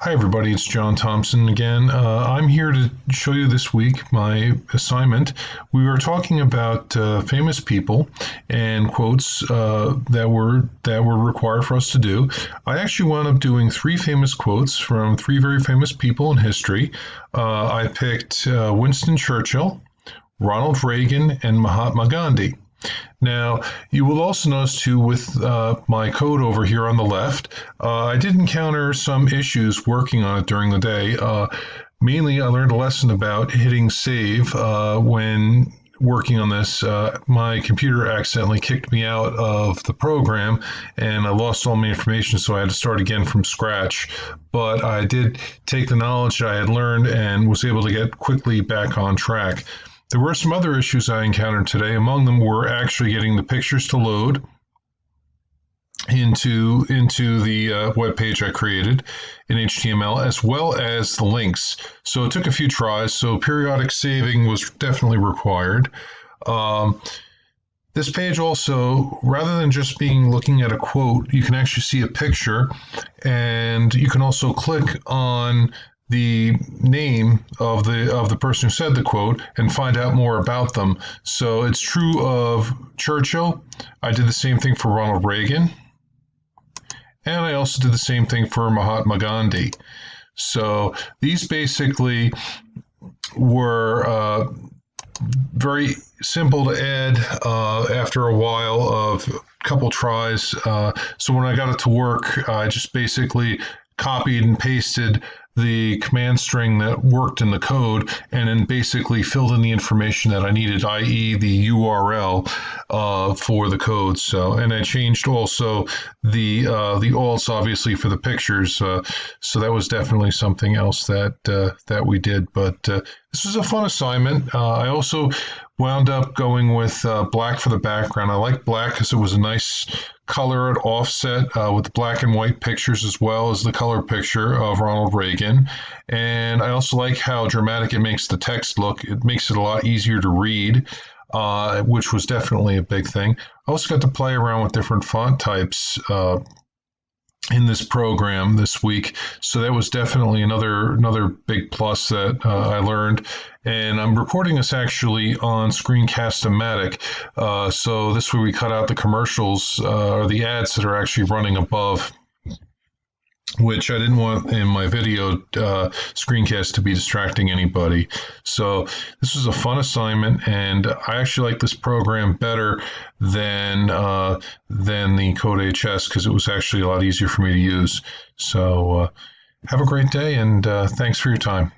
Hi, everybody. It's John Thompson again. I'm here to show you this week my assignment. We were talking about famous people and quotes that were required for us to do. I actually wound up doing three famous quotes from three very famous people in history. I picked Winston Churchill, Ronald Reagan, and Mahatma Gandhi. Now, you will also notice too with my code over here on the left, I did encounter some issues working on it during the day. Mainly, I learned a lesson about hitting save when working on this. My computer accidentally kicked me out of the program and I lost all my information, so I had to start again from scratch. But I did take the knowledge that I had learned and was able to get quickly back on track. There were some other issues I encountered today. Among them were actually getting the pictures to load into the web page I created in HTML, as well as the links. So it took a few tries. So periodic saving was definitely required. This page also, rather than just being looking at a quote, you can actually see a picture, and you can also click on the name of the person who said the quote and find out more about them. So it's true of Churchill. I did the same thing for Ronald Reagan, and I also did the same thing for Mahatma Gandhi. So these basically were very simple to add after a while of a couple tries. So when I got it to work, I just basically copied and pasted the command string that worked in the code and then basically filled in the information that I needed, i.e. the URL for the code. So, and I changed also the alts obviously for the pictures. So that was definitely something else that we did. But this was a fun assignment. I also wound up going with black for the background. I like black because it was a nice color at offset with the black and white pictures as well as the color picture of Ronald Reagan. And I also like how dramatic it makes the text look. It makes it a lot easier to read, which was definitely a big thing. I also got to play around with different font types in this program this week. So that was definitely another big plus that I learned. And I'm recording this actually on screencast-o-matic. So this way we cut out the commercials or the ads that are actually running above, which I didn't want in my video screencast to be distracting anybody. So this was a fun assignment, and I actually like this program better than the Code HS because it was actually a lot easier for me to use. So have a great day, and thanks for your time.